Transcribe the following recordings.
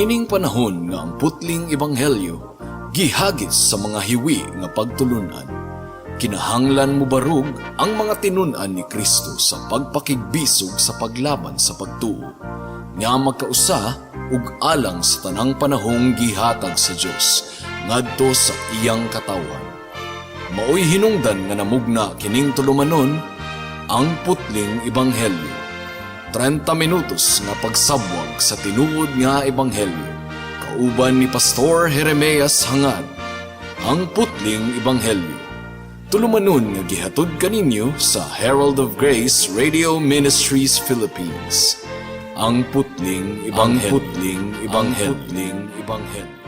Niining panahon nga ang putling ebanghelyo gihagis sa mga hiwi nga pagtulunan. Kinahanglan mo barug ang mga tinunan ni Kristo sa pagpakigbisog sa paglaban sa pagtuo. Nga magkausa ug alang sa tanang panahong gihatag sa Dios ngadto sa iyang katawan. Maoy hinungdan nga namugna kining tulumanon ang putling ebanghelyo. 30 minutos nga pagsabwag sa tinuod nga ebanghelyo. Kauban ni Pastor Jeremias Hangad, ang putling ebanghelyo. Tulumanon nga gihatod kaninyo sa Herald of Grace Radio Ministries Philippines. Ang putling ebanghelyo. Ang putling ebanghelyo.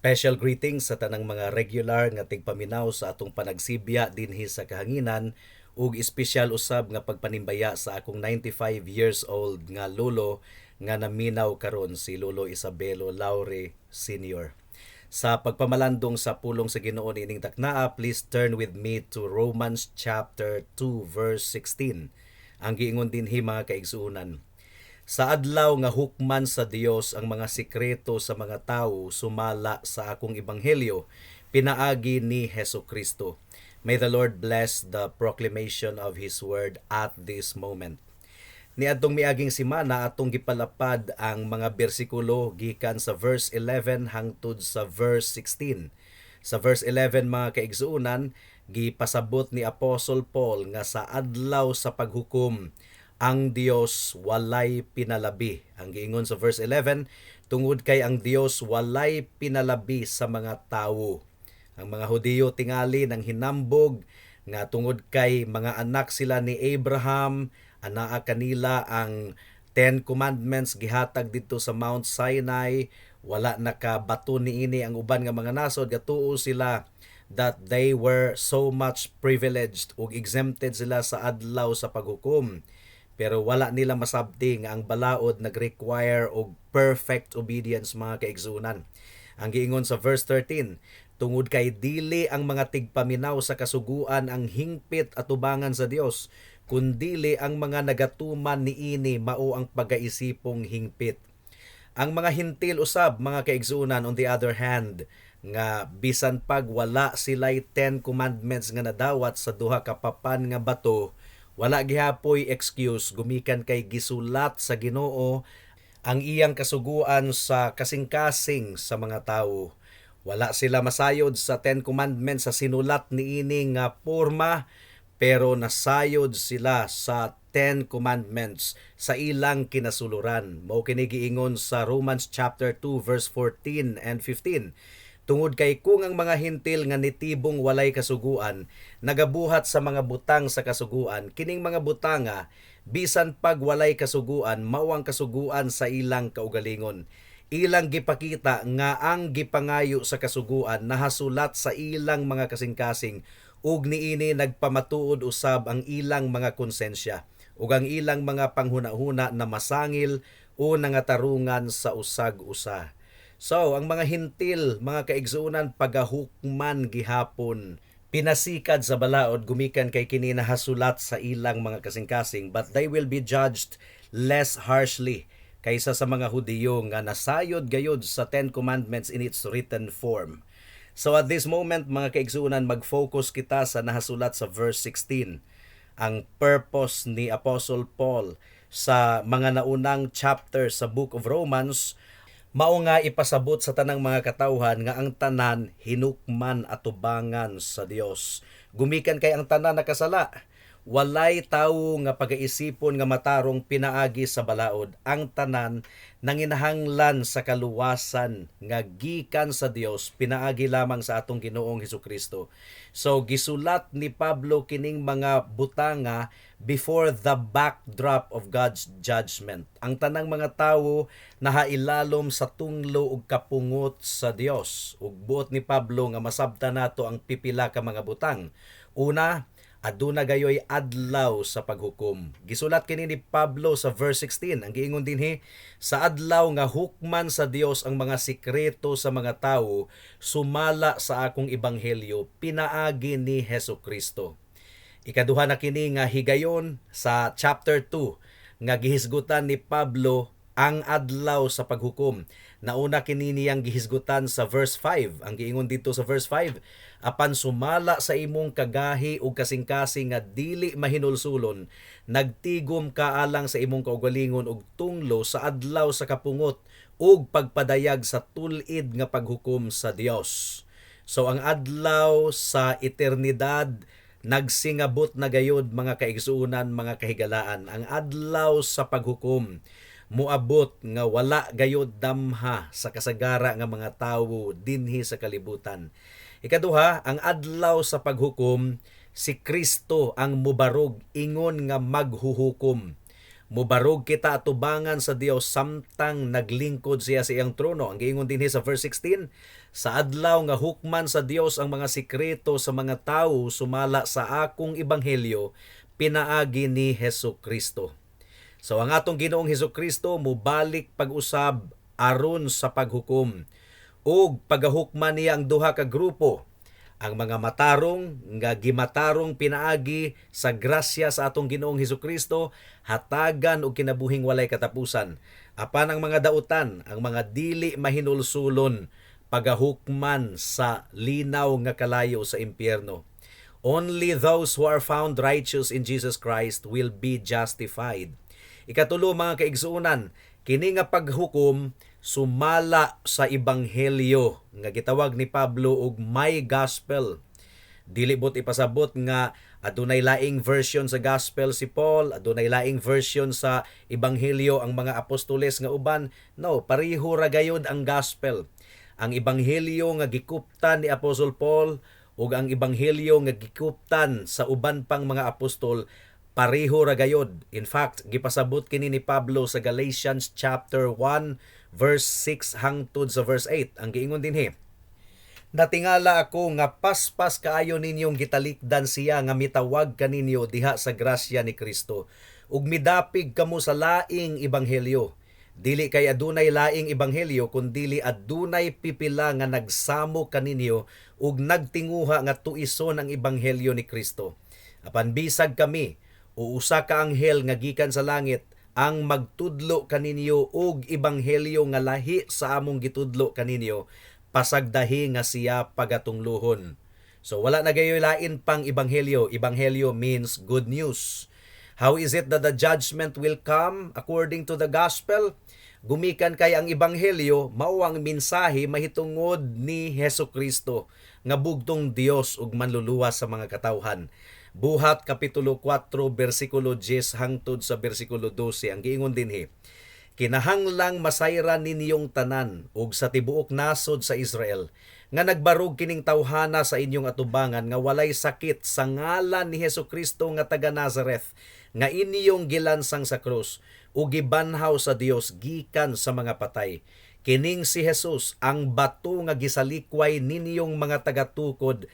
Special greetings sa tanang mga regular nga tigpaminaw sa atong panagsibya dinhi sa kahanginan ug espesyal usab nga pagpanimbaya sa akong 95 years old nga lolo nga naminaw karon si Lolo Isabelo Laure Sr. Sa pagpamalandong sa pulong sa Ginoo niining taknaa, please turn with me to Romans chapter 2 verse 16. Ang giingon dinhi mga kaigsuonan. Sa adlaw nga hukman sa Dios ang mga sikreto sa mga tawo sumala sa akong ebanghelyo, pinaagi ni Hesukristo. May the Lord bless the proclamation of His word at this moment. Niadtong miaging semana atong gipalapad ang mga bersikulo gikan sa verse 11 hangtod sa verse 16. Sa verse 11 mga kaigsuonan, gipasabot ni Apostle Paul nga sa adlaw sa paghukom ang Dios walay pinalabi. Ang giingon sa verse 11, tungod kay ang Dios walay pinalabi sa mga tawo. Ang mga Hudiyo tingali ng hinambog nga tungod kay mga anak sila ni Abraham, anaa kanila ang 10 commandments gihatag dito sa Mount Sinai, wala nakabato niini ang uban nga mga nasod, gatuo sila that they were so much privileged ug exempted sila sa adlaw sa paghukom. Pero wala nila masabti nga ang balaod nag-require og perfect obedience mga kaigsunan. Ang giingon sa verse 13, tungod kay dili ang mga tigpaminaw sa kasuguan ang hingpit atubangan sa Dios, kundili ang mga nagatuman niini mao ang pagaisipong hingpit. Ang mga hintil usab mga kaigsunan on the other hand, nga bisan pag wala sila'y 10 commandments nga nadawat sa duha ka papan nga bato, wala gihapoy excuse gumikan kay gisulat sa Ginoo ang iyang kasuguan sa kasing-kasing sa mga tawo. Wala sila masayod sa 10 commandments sa sinulat niini nga porma, pero nasayod sila sa 10 commandments sa ilang kinasuluran. Mao kini giingon sa Romans chapter 2 verse 14 and 15. Tungod kay kung ang mga hintil nga nitibong walay kasuguan nagabuhat sa mga butang sa kasuguan, kining mga butanga bisan pag walay kasuguan mao ang kasuguan sa ilang kaugalingon. Ilang gipakita nga ang gipangayo sa kasuguan nahasulat sa ilang mga kasing-kasing ug niini nagpamatuod usab ang ilang mga konsensya ug ang ilang mga panghuna-huna na masangil o nangatarungan sa usag-usa. So, ang mga hintil, mga kaigsuunan, pagahukman gihapon, pinasikad sa balaod, gumikan kay kini nahasulat sa ilang mga kasing-kasing, but they will be judged less harshly kaysa sa mga Hudiyo nga nasayod gayud sa 10 commandments in its written form. So at this moment, mga kaigsuunan, mag-focus kita sa nahasulat sa verse 16. Ang purpose ni Apostle Paul sa mga naunang chapter sa Book of Romans, mao nga ipasabot sa tanang mga katawhan nga ang tanan hinukman atubangan sa Dios. Gumikan kay ang tanan nakasala. walay tawo nga pagaisipon nga matarong pinaagi sa balaod, ang tanan nanginahanglan sa kaluwasan nga gikan sa Dios pinaagi lamang sa atong Ginoong Hesukristo. So gisulat ni Pablo kining mga butanga before the backdrop of God's judgment. Ang tanang mga tawo nahailalom sa tunglo ug kapungot sa Dios. Ug buot ni Pablo nga masabtan nato ang pipila ka mga butang. Una, aduna gayoy adlaw sa paghukom. Gisulat kini ni Pablo sa verse 16. Ang giingon dinhi, sa adlaw nga hukman sa Dios ang mga sikreto sa mga tawo, sumala sa akong ebanghelyo pinaagi ni Hesukristo. Ikaduha na kini nga higayon sa chapter 2 nga gihisgutan ni Pablo ang adlaw sa paghukom. Nauna kini niyang gihisgutan sa verse 5. Ang giingon dito sa verse 5, apan sumala sa imong kagahi ug kasing-kasing nga dili mahinulsulon, nagtigom ka alang sa imong kaugalingon ug tunglo sa adlaw sa kapungot ug pagpadayag sa tulid nga paghukom sa Dios. So ang adlaw sa eternidad nagsingabot na gayud, mga kaigsuunan, mga kahigalaan. Ang adlaw sa paghukom muabot nga wala gayud damha sa kasagara nga mga tawo dinhi sa kalibutan. Ikaduha, ang adlaw sa paghukom, si Kristo ang mubarog ingon nga maghuhukom. Mubarog kita atubangan sa Dios samtang naglingkod siya sa iyang trono. Ang giingon dinhi sa verse 16, sa adlaw nga hukman sa Dios ang mga sikreto sa mga tawo, sumala sa akong ebanghelyo pinaagi ni Hesukristo. So ang atong Ginoong Hesukristo mubalik pag-usab aron sa paghukom ug pagahukman niya ang duha ka grupo, ang mga matarong nga gimatarong pinaagi sa grasya sa atong Ginoong Hesukristo, hatagan og kinabuhing walay katapusan. Apan ang mga dautan, ang mga dili mahinulsulon, pagahukman sa linaw nga kalayo sa impyerno. Only those who are found righteous in Jesus Christ will be justified. Ikatulo, mga kaigsuunan, kini nga paghukom sumala sa ebanghelyo nga gitawag ni Pablo og my gospel. Dili bot ipasabot nga adunay laing version sa gospel si Paul, adunay laing version sa ebanghelyo ang mga apostoles nga uban. No, pareho ra gayud ang gospel. Ang ebanghelyo nga gikuptan ni Apostle Paul ug ang ebanghelyo nga gikuptan sa uban pang mga apostol, pareho ra gayod. In fact, gipasabot kini ni Pablo sa Galatians chapter 1 verse 6 hangtod sa verse 8. Ang giingon dinhi, natingala ako nga paspas kaayo ninyong gitalikdan siya nga mitawag kaninyo diha sa grasya ni Kristo ug midapig kamo sa laing ebanghelyo. Dili kay adunay laing ebanghelyo kundili adunay pipila nga nagsamo kaninyo ug nagtinguha nga tuison ang ebanghelyo ni Kristo. Apan bisag kami o usa ka anghel nga gikan sa langit ang magtudlo kaninyo og ebanghelyo nga lahi sa among gitudlo kaninyo, pasagdahi nga siya pagatunglohon. So wala na gayoy lain pang ebanghelyo. Ebanghelyo means good news. How is it that the judgment will come according to the gospel? Gumikan kay ang ebanghelyo mao ang mensahe mahitungod ni Hesukristo nga bugtong Dios ug manluluwas sa mga katawhan. Buhat kapitulo 4 bersikulo 10 hangtod sa bersikulo 12 ang giingon dinhi, kinahanglang masayran ninyong tanan ug sa tibuok nasod sa Israel nga nagbarog kining tawhana sa inyong atubangan nga walay sakit sa ngalan ni Hesukristo nga taga Nazareth nga inyong gilansang sa krus ug gibanhaw sa Dios gikan sa mga patay. Kining si Jesus ang bato nga gisalikway ninyong mga tagatukod,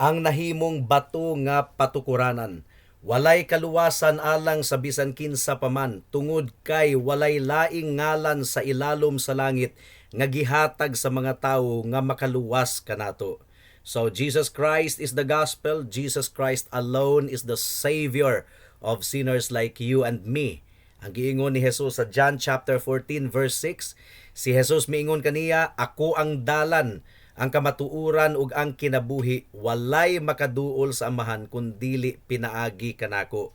ang nahimong bato nga patukuranan. Walay kaluwasan alang sa bisan kinsa paman, tungod kay walay laing ngalan sa ilalom sa langit nga gihatag sa mga tawo nga makaluwas kanato. So Jesus Christ is the gospel. Jesus Christ alone is the Savior of sinners like you and me. Ang giingon ni Jesus sa John chapter 14 verse 6, si Jesus miingon kaniya, ako ang dalan, ang kamatuuran ug ang kinabuhi, walay makaduol sa Amahan kun dili pinaagi kanako.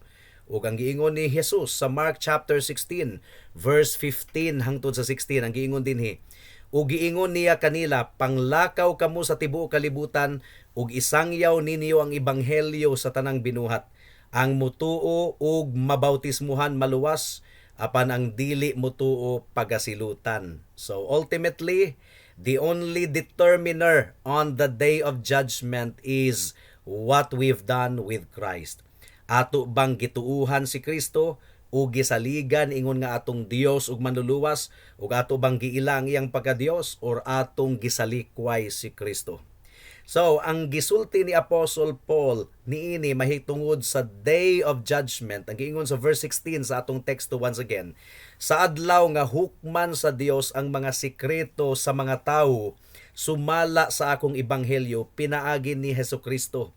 Ug ang giingon ni Jesus sa Mark chapter 16 verse 15 hangtod sa 16, ang giingon dinhi, ug giingon niya kanila, panglakaw kamo sa tibuok kalibutan ug isangyaw ninyo ang ebanghelyo sa tanang binuhat. ang mutuo ug mabautismuhan maluwas apan ang dili mutuo pagasilutan. So ultimately, the only determiner on the day of judgment is what we've done with Christ. Ato bang gituuhan si Kristo o gisaligan ingon nga atong Dios ug manluluwas, ug ato bang giilang iyang pagka-Dios or atong gisalikway si Kristo. So, ang gisulti ni Apostle Paul niini mahitungod sa day of judgment. Ang giingon sa verse 16 sa atong teksto once again, sa adlaw nga hukman sa Dios ang mga sikreto sa mga tawo sumala sa akong ebanghelyo pinaagi ni Hesukristo.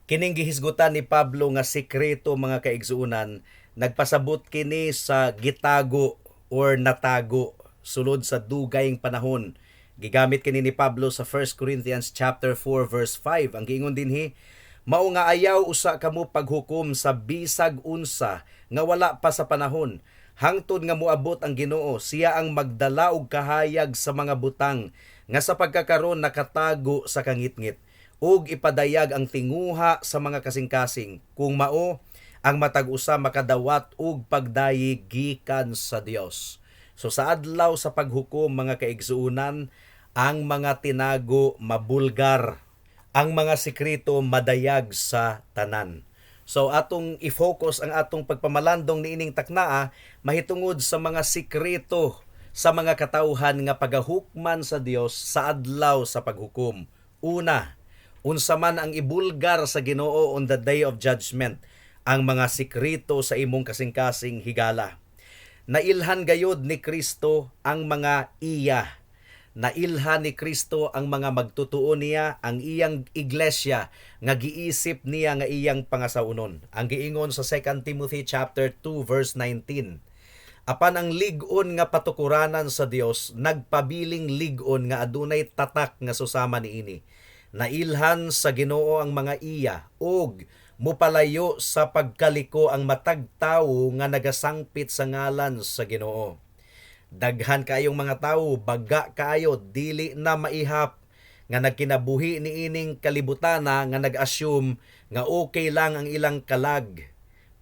Kining gihisgutan ni Pablo nga sikreto mga kaigsuunan, nagpasabot kini sa gitago or natago sulod sa dugayng panahon. Gigamit kini ni Pablo sa 1 Corinthians chapter 4 verse 5. Ang giingon dinhi, mao nga ayaw usa kamo paghukom sa bisag unsa nga wala pa sa panahon, hangtod nga moabot ang Ginoo, siya ang magdala og kahayag sa mga butang nga sa pagkakaron nakatago sa kangitngit, ug ipadayag ang tinguha sa mga kasing-kasing, kung mao ang matag usa makadawat og pagdayeg gikan sa Dios. So sa adlaw sa paghukom mga kaigsuunan, ang mga tinago mabulgar, ang mga sikreto madayag sa tanan. So atong i-focus ang atong pagpamalandong niining taknaa mahitungod sa mga sikreto sa mga katawhan nga pagahukman sa Dios sa adlaw sa paghukom. Una, unsa man ang ibulgar sa Ginoo on the day of judgment, ang mga sikreto sa imong kasing-kasing higala. Nailhan gayod ni Kristo ang mga iya. Nailhan ni Kristo ang mga magtutuo niya, ang iyang iglesia nga giisip niya nga iyang pangasaunon. Ang giingon sa 2 Timothy chapter 2 verse 19. Apan ang lig-on nga patukuranan sa Dios nagpabiling lig-on nga adunay tatak nga susama niini. Nailhan sa Ginoo ang mga iya og mupalayo sa pagkaliko ang matag tawo nga nagasangpit sa ngalan sa Ginoo. Daghan kayong mga tawo, baga kayo, dili na maihap, nga nagkinabuhi ni ining kalibutana nga nag-assume nga okay lang ang ilang kalag.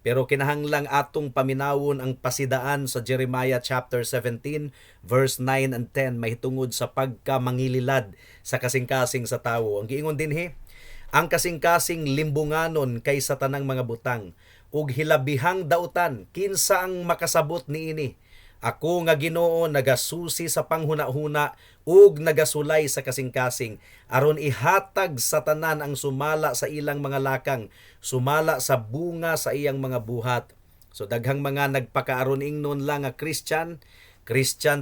Pero kinahanglang atong paminawon ang pasidaan sa Jeremiah chapter 17 verse 9 and 10 mahitungod sa pagkamangililad sa kasing-kasing sa tawo. Ang giingon dinhi, ang kasing-kasing limbunganon kay sa tanang mga butang ug hilabihang dautan kinsa ang makasabot niini. Ako nga Ginoo nagasusi sa panghuna-huna ug nagasulay sa kasing-kasing aron ihatag sa tanan ang sumala sa ilang mga lakang, sumala sa bunga sa iyang mga buhat. So daghang mga nagpakaaron ingnon lang nga Christian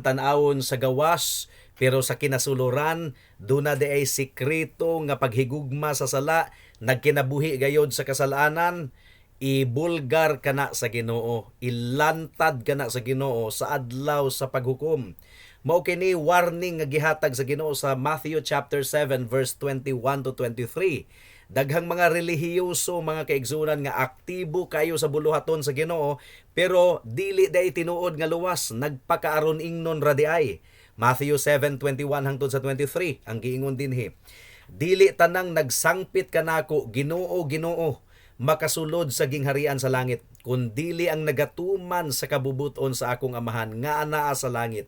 tan-awon sa gawas, pero sa kinasuluran duna di ay sikreto nga paghigugma sa sala, nagkinabuhi gayod sa kasalanan. Ibulgar kana sa Ginoo, ilantad kana sa Ginoo sa adlaw sa paghukom. Mao kini warning nga gihatag sa Ginoo sa Matthew chapter 7 verse 21 to 23. Daghang mga relihiyoso mga kaigsunan nga aktibo kayo sa buluhaton sa Ginoo, pero dili day tinuod nga luwas, nagpakaaron ingnon ra di ay. Matthew 7:21 hangtod sa 23 ang giingon dinhi. Dili tanang nagsangpit kanako, Ginoo, Ginoo, makasulod sa gingharian sa langit, kundili ang nagatuman sa kabubuton sa akong amahan nga anaa sa langit.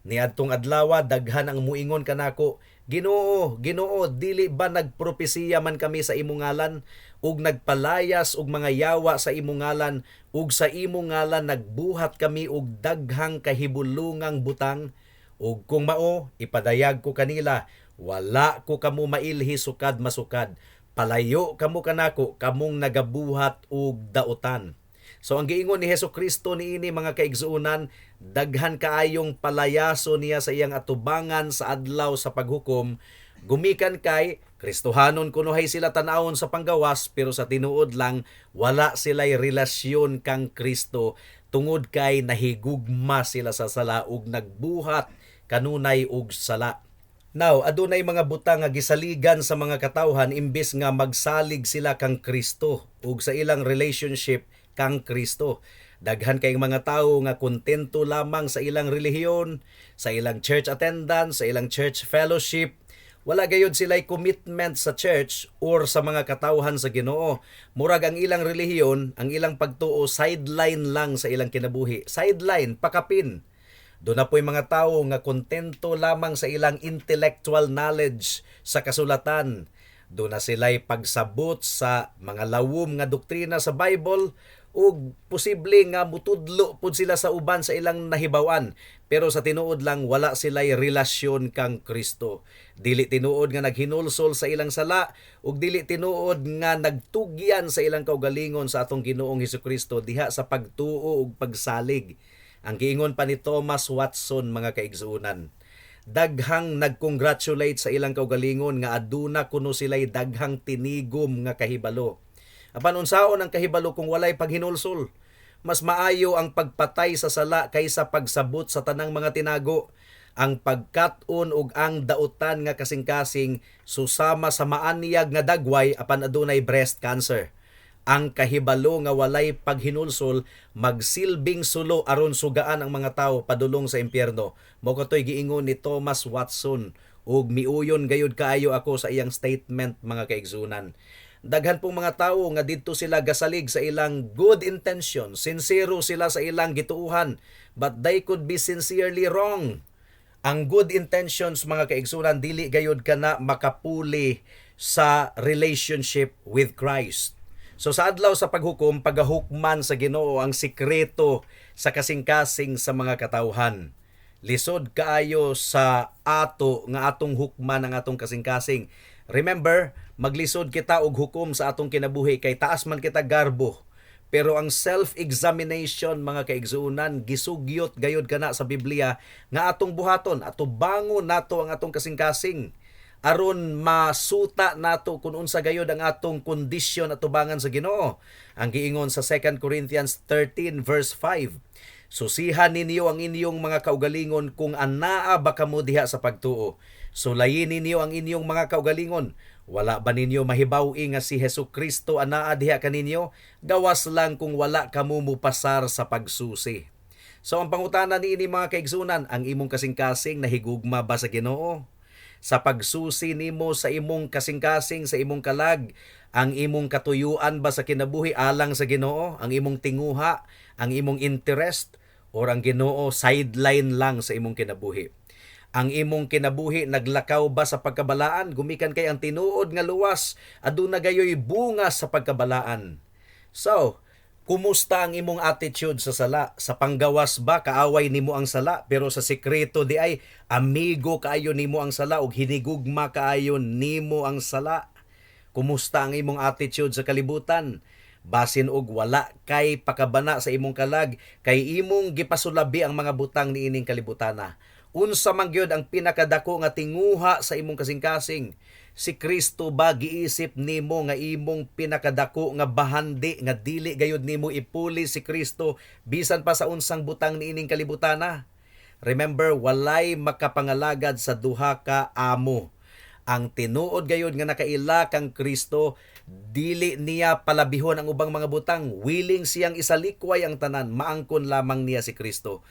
Niadtong adlaw daghan ang muingon kanako, Ginoo, Ginoo, dili ba nagpropesiya man kami sa imong ngalan ug nagpalayas og mga yawa sa imong ngalan ug sa imong ngalan nagbuhat kami og daghang kahibulungang butang? Ug kung mao, ipadayag ko kanila, wala ko kamo mailhi sukad masukad. Palayo kamo kanako, kamong nagabuhat og dautan. So ang giingon ni Hesukristo niini mga kaigsuunan, daghan kaayong palayaso niya sa iyang atubangan sa adlaw sa paghukom, gumikan kay Kristohanon kunuhay sila tan-awon sa panggawas, pero sa tinuod lang wala sila'y relasyon kang Kristo tungod kay nahigugma sila sa sala ug nagbuhat kanunay og sala. Now, adunay mga butang nga gisaligan sa mga katawhan imbes nga magsalig sila kang Kristo ug sa ilang relationship kang Kristo. Daghan kay mga tawo nga kontento lamang sa ilang relihiyon, sa ilang church attendance, sa ilang church fellowship, Wala gayud sila'y commitment sa church or sa mga katawhan sa Ginoo. Murag ang ilang relihiyon, ang ilang pagtuo, sideline lang sa ilang kinabuhi. Sideline, pakapin. Doon na po'y mga tao nga kontento lamang sa ilang intellectual knowledge sa kasulatan. Doon na sila'y pagsabot sa mga lawom nga doktrina sa Bible ug posible nga mutudlo pud sila sa uban sa ilang nahibawan, pero sa tinuod lang wala sila'y relasyon kang Kristo. Dili tinuod nga naghinulsol sa ilang sala ug dili tinuod nga nagtugyan sa ilang kaugalingon sa atong Ginoong Hesukristo diha sa pagtuo ug pagsalig. Ang giingon pa ni Thomas Watson, mga kaigsuunan, daghang nagcongratulate sa ilang kaugalingon nga aduna kuno sila'y daghang tinigom nga kahibalo. Apan unsaon ang kahibalo kung walay paghinulsol? Mas maayo ang pagpatay sa sala kaysa pagsabot sa tanang mga tinago. Ang pagkat-on ug ang dautan nga kasing-kasing susama sa maanyag nga dagway apan adunay breast cancer. Ang kahibalo nga walay paghinulsol magsilbing sulo aron sugaan ang mga tawo padulong sa impyerno. Mao katoy giingon ni Thomas Watson ug miuyon gayud kaayo ako sa iyang statement, mga kaigsunan. Daghan pong mga tawo nga didto sila gasalig sa ilang good intention, sincero sila sa ilang gituuhan, but they could be sincerely wrong. Ang good intentions, mga kaigsunan, dili gayud kana makapuli sa relationship with Christ. So sa adlaw sa paghukom, pagahukman sa Ginoo ang sikreto sa kasing-kasing sa mga katawhan. Lisod kaayo sa ato nga atong hukman ang atong kasing-kasing. Remember, maglisod kita og hukom sa atong kinabuhi kay taas man kita garbo. Pero ang self-examination, mga kaigsuunan, gisugyot gayud kana sa Biblia nga atong buhaton, ato bangon nato ang atong kasing-kasing aron masuta nato kung unsa gayud ang atong kondisyon at tubangan sa Ginoo. Ang giingon sa 2 Corinthians 13 verse 5, susihan ninyo ang inyong mga kaugalingon kung anaa ba kamo diha sa pagtuo. Sulayin ninyo ang inyong mga kaugalingon. Wala ba ninyo mahibaw-i nga si Hesukristo anaa diha kaninyo? Gawas lang kung wala kamo mupasar sa pagsusi. So ang pangutana niini, mga kaigsunan, ang imong kasing-kasing nahigugma ba sa Ginoo? Sa pagsusi nimo sa imong kasing-kasing, sa imong kalag, ang imong katuyuan ba sa kinabuhi alang sa Ginoo? Ang imong tinguha, ang imong interest, or ang Ginoo sideline lang sa imong kinabuhi? Ang imong kinabuhi naglakaw ba sa pagkabalaan? Gumikan kay ang tinuod nga luwas, aduna gayoy bunga sa pagkabalaan. So, kumusta ang imong attitude sa sala? Sa panggawas ba kaaway nimo ang sala, pero sa sekreto di ay amigo kaayo nimo ang sala ug hinigugma kaayo nimo ang sala? Kumusta ang imong attitude sa kalibutan? Basin og wala kay pakabana sa imong kalag, kay imong gipasulabi ang mga butang niining kalibutana. Unsa man gyud ang pinakadako nga tinguha sa imong kasing-kasing? Si Kristo ba giisip nimo nga imong pinakadako nga bahandi nga dili gayud nimo ipuli si Kristo bisan pa sa unsang butang niining kalibutana? Remember, walay makapangalagad sa duha ka amo. Ang tinuod gayud nga nakaila kang Kristo, dili niya palabihon ang ubang mga butang. Willing siyang isalikway ang tanan, maangkon lamang niya si Kristo.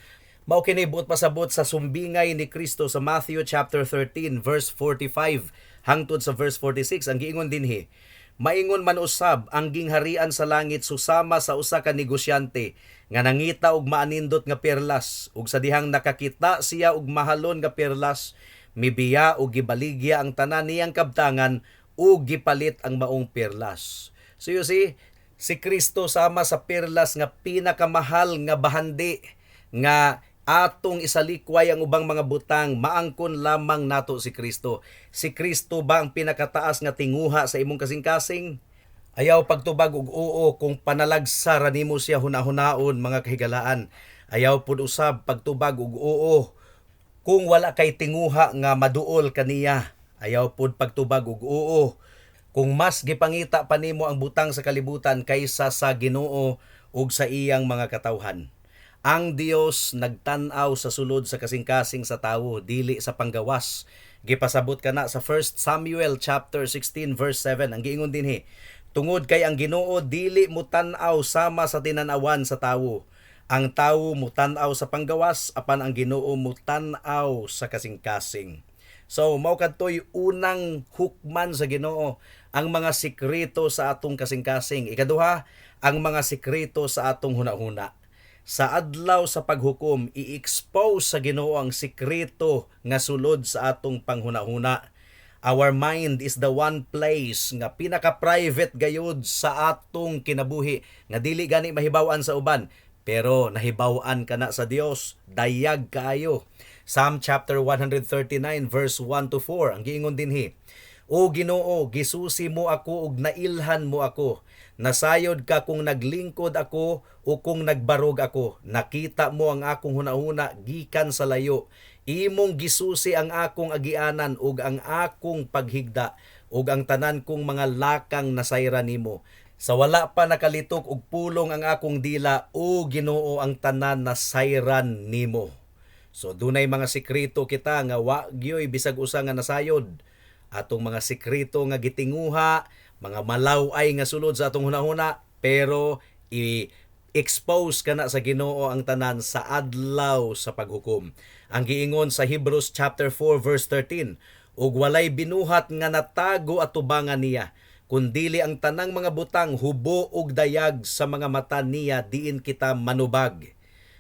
Mao kini buot pasabot sa sumbingay ni Kristo sa Matthew chapter 13 verse 45 hangtod sa verse 46. Ang giingon dinhi, maingon man usab ang gingharian sa langit susama sa usa ka negosyante nga nangita og maanindot nga perlas, ug sa dihang nakakita siya og mahalon nga perlas, mibiya og gibaligya ang tanan niyang kabtangan ug gipalit ang maong perlas. So you see, si Kristo sama sa perlas nga pinakamahal nga bahandi nga atong isalikway ang ubang mga butang, maangkon lamang nato si Kristo. Si Kristo ba ang pinakataas nga tinguha sa imong kasing-kasing? Ayaw pagtubag og oo kung panalagsa ra nimo siya hunahunahon, mga kahigalaan. Ayaw pud usab pagtubag og oo kung wala kay tinguha nga maduol kaniya. Ayaw pud pagtubag og oo kung mas gipangita pa nimo ang butang sa kalibutan kaysa sa Ginoo ug sa iyang mga katawhan. Ang Dios nagtan-aw sa sulod sa kasing-kasing sa tawo, dili sa panggawas. Gipasabot kana sa 1 Samuel chapter 16 verse 7. Ang giingon dinhi, tungod kay ang Ginoo dili mo tan-aw sama sa tinan-awan sa tawo. Ang tawo mo tan-aw sa panggawas, apan ang Ginoo mo tan-aw sa kasing-kasing. So mao kadtoy unang hukman sa Ginoo, ang mga sikreto sa atong kasing-kasing. Ikaduha, ang mga sikreto sa atong hunahuna. Sa adlaw sa paghukom, i-expose sa Ginoo ang sikreto nga sulod sa atong panghunahuna. Our mind is the one place nga pinaka-private gayud sa atong kinabuhi nga dili gani mahibaw-an sa uban, pero nahibaw-an kana sa Dios, dayag kaayo. Psalm chapter 139 verse 1 to 4 ang giingon dinhi, O Ginoo, gisusi mo ako ug nailhan mo ako. Nasayod ka kung naglingkod ako o kung nagbarog ako. Nakita mo ang akong hunahuna gikan sa layo. Imong gisusi ang akong agianan ug ang akong paghigda ug ang tanan kong mga lakang nasayra nimo. Sa wala pa nakalitok og pulong ang akong dila, o Ginoo, ang tanan nasayran nimo. So dunay mga sikreto kita nga wa gyoy bisag usa nga nasayod. Atong mga sikreto nga gitinguha, mga malaw-ay nga sulod sa atong hunahuna, pero i-expose kana sa Ginoo ang tanan sa adlaw sa paghukom. Ang giingon sa Hebrews chapter 4 verse 13, ug walay binuhat nga natago at tubangan niya, kundili ang tanang mga butang hubo ug dayag sa mga mata niya diin kita manubag.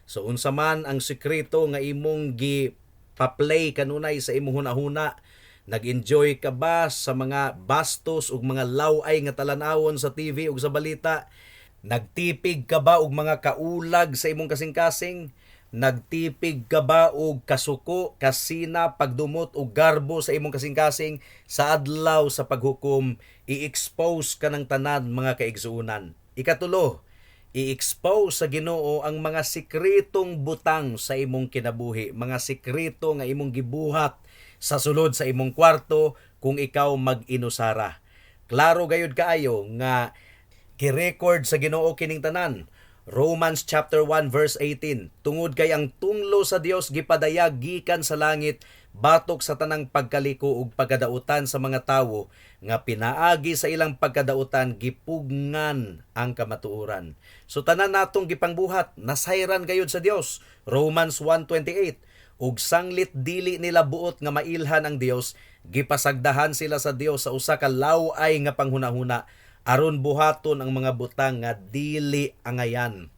So unsa man ang sikreto nga imong gi-play kanunay sa imong hunahuna, nag-enjoy ka ba sa mga bastos ug mga law-ay nga talan-awon sa TV ug sa balita? Nagtipig ka ba og mga kaulag sa imong kasing-kasing? Nagtipig ka ba og kasuko, kasina, pagdumot o garbo sa imong kasing-kasing? Sa adlaw sa paghukom, i-expose ka ng tanan mga kaigsuunan. Ikatulo, i-expose sa Ginoo ang mga sikretong butang sa imong kinabuhi, mga sikreto nga imong gibuhat sa sulod sa imong kwarto kung ikaw mag-inusara. Klaro gayud kaayo nga gi-record sa Ginoo kining tanan. Romans chapter 1 verse 18, tungod kay ang tunglo sa Dios gipadayag gikan sa langit batok sa tanang pagkaliko ug pagkadautan sa mga tawo nga pinaagi sa ilang pagkadautan gipugngan ang kamatuoran. So tanan natong gipangbuhat nasayran gayud sa Dios. Romans 1:28, ug sanglit dili nila buot nga mailhan ang Dios, gipasagdahan sila sa Dios sa usa ka law-ay nga panghunahuna aron buhaton ang mga butang nga dili angayan.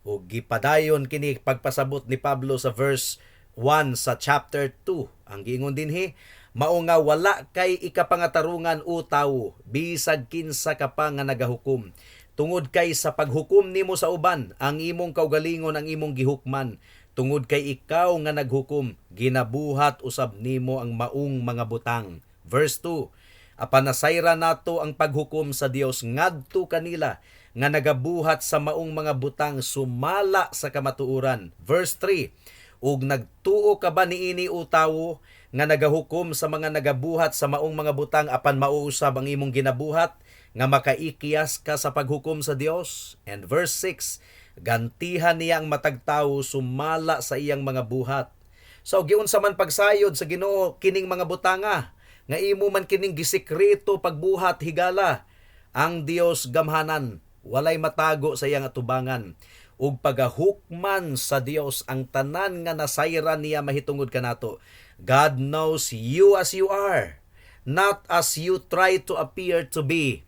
Ug gipadayon kini pagpasabot ni Pablo sa verse 1 sa chapter 2. Ang giingon dinhi, mao nga wala kay ikapangatarungan o tawo bisag kinsa ka pa nga nagahukom. Tungod kay sa paghukom nimo sa uban, ang imong kaugalingon ang imong gihukman. Tungod kay ikaw nga naghukom, ginabuhat usab nimo ang maong mga butang. Verse 2, apan nasayra nato ang paghukom sa Dios ngadto kanila nga nagabuhat sa maong mga butang sumala sa kamatuoran. Verse 3, ug nagtuo ka ba niini o tawo nga nagahukom sa mga nagabuhat sa maong mga butang apan mauusab ang imong ginabuhat nga makaikiyas ka sa paghukom sa Dios? And verse 6, gantihan niya ang matag tawo sumala sa iyang mga buhat. So giunsa man pagsayod sa Ginoo kining mga butanga nga imo man kining gisikreto pagbuhat higala, ang Dios gamhanan, walay matago sa iyang atubangan. Ug pagahukman sa Dios ang tanan nga nasayran niya mahitungod kanato. God knows you as you are, not as you try to appear to be.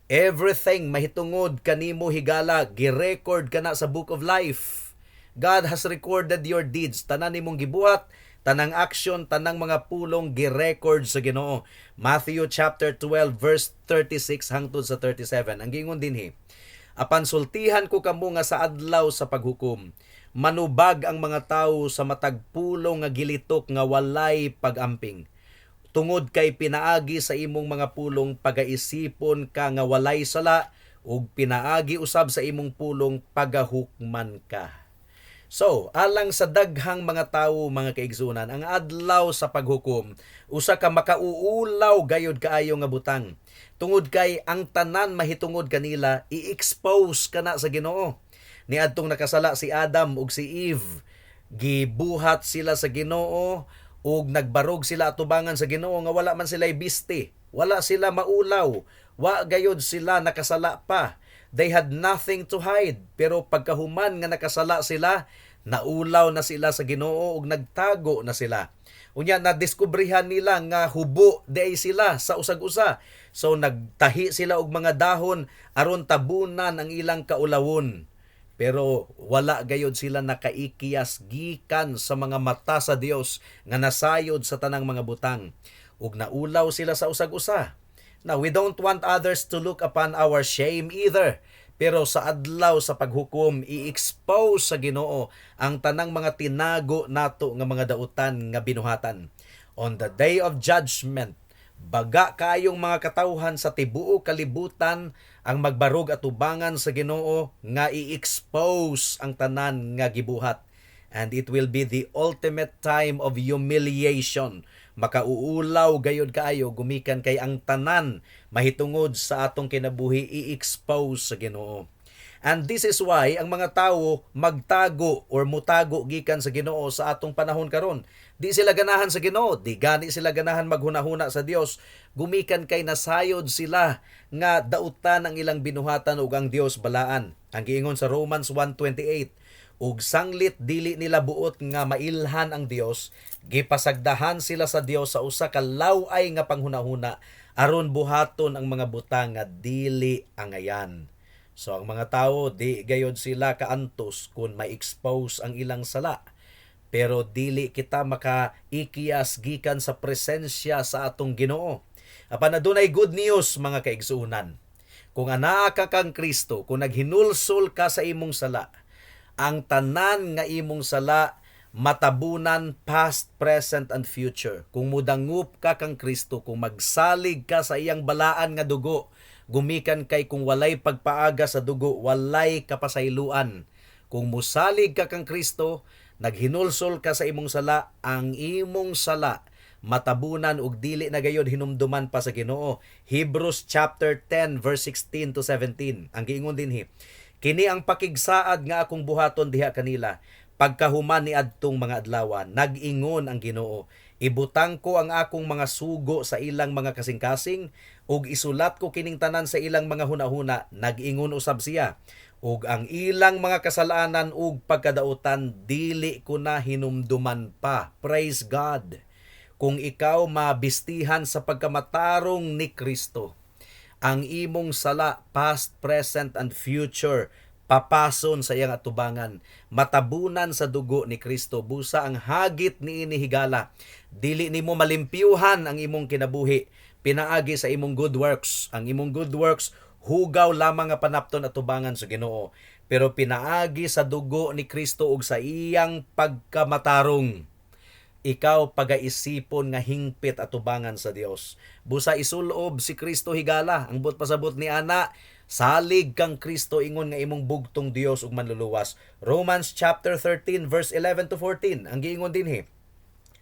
Everything mahitungod kanimo higala, gi-record kana sa Book of Life. God has recorded your deeds, tanan nimong gibuhat, tanang action, tanang mga pulong gi-record sa Ginoo. Matthew chapter 12 verse 36 hangtod sa 37. Ang giingon dinhi, apan sultihan ko kamo nga sa adlaw sa paghukom, manubag ang mga tawo sa matag pulong nga gilitok nga walay pag-amping. Tungod kay pinaagi sa imong mga pulong pagaisipon ka nga walay sala, ug pinaagi usab sa imong pulong pagahukman ka. So, alang sa daghang mga tawo mga kaigsunan, ang adlaw sa paghukom, usa ka makauulaw gayud kaayo nga butang. Tungod kay ang tanan mahitungod kanila, i-expose kana sa Ginoo. Niadtong nakasala si Adam ug si Eve, gibuhat sila sa Ginoo ug nagbarog sila atubangan sa Ginoo nga wala man sila ibiste, wala sila maulaw, wa gayud sila nakasala pa. They had nothing to hide. Pero pagkahuman nga nakasala sila, naulaw na sila sa Ginoo ug nagtago na sila. Unya nadiskubrihan nila nga hubo day sila sa usag-usa. So nagtahi sila og mga dahon aron tabunan ang ilang kaulawon. Pero wala gayud sila nakaikiyas gikan sa mga mata sa Dios nga nasayod sa tanang mga butang. Ug naulaw sila sa usag-usa. Now, we don't want others to look upon our shame either. Pero sa adlaw sa paghukom, i-expose sa Ginoo ang tanang mga tinago nato nga mga dautan nga binuhatan. On the day of judgment, baga kayong mga katawhan sa tibuok kalibutan ang magbarog at ubangan sa Ginoo nga i-expose ang tanan nga gibuhat. And it will be the ultimate time of humiliation. Makauulaw gayod kaayo gumikan kay ang tanan mahitungod sa atong kinabuhi i-expose sa Ginoo. And this is why ang mga tawo magtago or mutago gikan sa Ginoo sa atong panahon karon. Di sila ganahan sa Ginoo, di gani sila ganahan maghunahuna sa Dios. Gumikan kay nasayod sila nga dautan ang ilang binuhatan ug ang Dios balaan. Ang giingon sa Romans 1:28, ug sanglit dili nila buot nga mailhan ang Dios, gipasagdahan sila sa Dios sa usa ka law-ay nga panghunahuna aron buhaton ang mga butang nga dili angayan. So ang mga tawo di gayod sila kaantos kung ma-expose ang ilang sala. Pero dili kita makaikiyas gikan sa presensya sa atong Ginoo. Apan adunay good news mga kaigsuonan. Kung anaa ka kang Kristo, kung naghinulsol ka sa imong sala, ang tanan nga imong sala matabunan past, present, and future. Kung mudangup ka kang Kristo, kung magsalig ka sa iyang balaan nga dugo, gumikan kay kung walay pagpaaga sa dugo, walay kapasayloan. Kung musalig ka kang Kristo, naghinulsol ka sa imong sala, ang imong sala matabunan ug dili na gayud hinumduman pa sa Ginoo. Hebrews chapter 10 verse 16 to 17. Ang giingon dinhi, kini ang pakigsaad nga akong buhaton diha kanila. Pagkahuman ni adtong mga adlaw, nag-ingon ang Ginoo, ibutang ko ang akong mga sugo sa ilang mga kasing-kasing ug isulat ko kining tanan sa ilang mga hunahuna. Nag-ingon usab siya, ug ang ilang mga kasalanan ug pagkadautan dili ko na hinumduman pa. Praise God. Kung ikaw mabistihan sa pagkamatarong ni Kristo, ang imong sala, past, present, and future, papason sa iyang atubangan, matabunan sa dugo ni Kristo, busa ang hagit ni inihigala. Dili nimo malimpyuhan ang imong kinabuhi, pinaagi sa imong good works. Ang imong good works, hugaw lamang nga panapton atubangan sa Ginoo. Pero pinaagi sa dugo ni Kristo ug sa iyang pagkamatarong, ikaw pagaisipon nga hingpit atubangan sa Dios. Busa isulob si Kristo higala. Ang but pasabot ni ana, salig kang Kristo ingon nga imong bugtong Dios ug manluluwas. Romans chapter 13 verse 11 to 14. Ang giingon dinhi,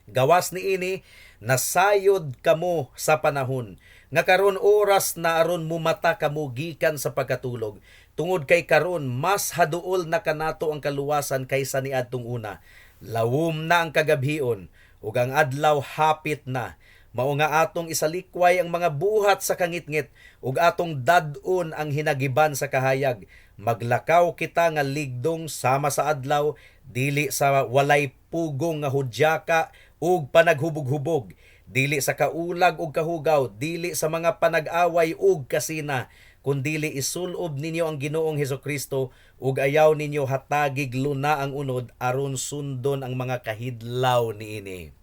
gawas niini nasayod kamo sa panahon nga karon oras na aron mumata kamo gikan sa pagkatulog. Tungod kay karon mas haduol na kanato ang kaluwasan kaysa niadtong una. Lawom na ang kagabhion ug ang adlaw hapit na. Mao nga atong isalikway ang mga buhat sa kangitngit ug atong dad-on ang hinagiban sa kahayag. Maglakaw kita nga ligdong sama sa adlaw, dili sa walay pugong nga hudyaka ug panaghubog-hubog, dili sa kaulag ug kahugaw, dili sa mga panag-away ug kasina, kundili isulob ninyo ang Ginoong Hesukristo ug ayaw ninyo hatagig luna ang unod aron sundon ang mga kahidlaw niini.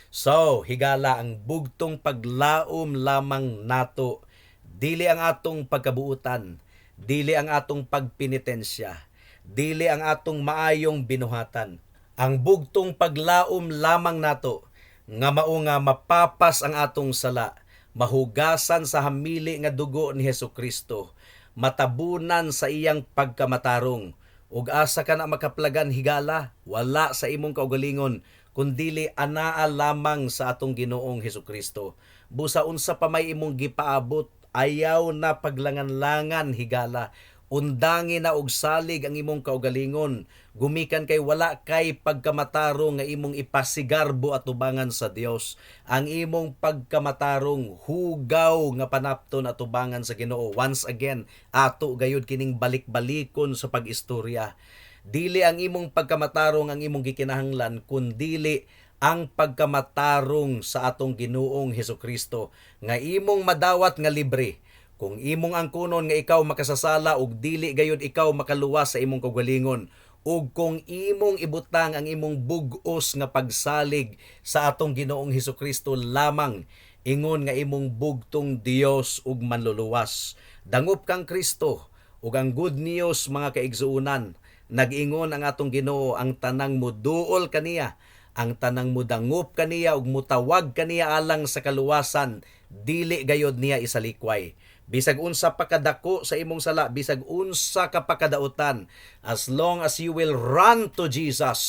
So, higala ang bugtong paglaom lamang nato, dili ang atong pagkabuutan, dili ang atong pagpenitensya, dili ang atong maayong binuhatan. Ang bugtong paglaom lamang nato nga mao nga mapapas ang atong sala, mahugasan sa hamili nga dugo ni Hesukristo, matabunan sa iyang pagkamatarong, ug asa ka na makaplagan higala, wala sa imong kaugalingon, kundili anaa lamang sa atong Ginoong Hesukristo. Busa unsa pa may imong gipaabot, ayaw na paglangan-langan higala. Undangi na og salig ang imong kaugalingon, gumikan kay wala kay pagkamatarong nga imong ipasigarbo at tubangan sa Dios. Ang imong pagkamatarong hugaw nga panapton at tubangan sa Ginoo. Once again, ato gayud kining balik-balikon sa pag-istorya. Dili ang imong pagkamatarong ang imong gikinahanglan, kundili ang pagkamatarong sa atong Ginoong Hesukristo nga imong madawat nga libre. Kung imong angkunon nga ikaw makasasala ug dili gayud ikaw makaluwas sa imong kaugalingon, ug kung imong ibutang ang imong bug-os nga pagsalig sa atong Ginoong Hesukristo lamang, ingon nga imong bugtong Dios ug manluluwas. Dangop kang Kristo ug ang good news mga kaigsuunan, nag-ingon ang atong Ginoo, ang tanang moduol kaniya, ang tanang mudangop kaniya ug mutawag kaniya alang sa kaluwasan, dili gayod niya isalikway. Bisag unsa pa kadako sa imong sala, bisag unsa ka pakadautan, as long as you will run to Jesus,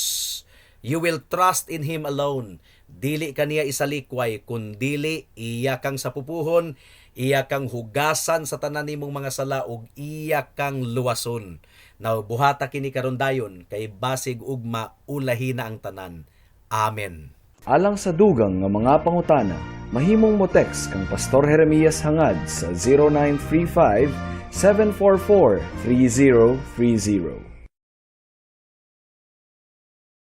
you will trust in Him alone, dili kaniya isalikway, kundili iya kang sapupuhon, iya kang hugasan sa tanan nimong mga sala ug iya kang luwason. Now buhata kini karon dayon kay basig ug maulahi na ang tanan. Amen. Alang sa dugang nga mga pangutana, mahimong mo text kang Pastor Jeremias hangad sa 0935 744 3030.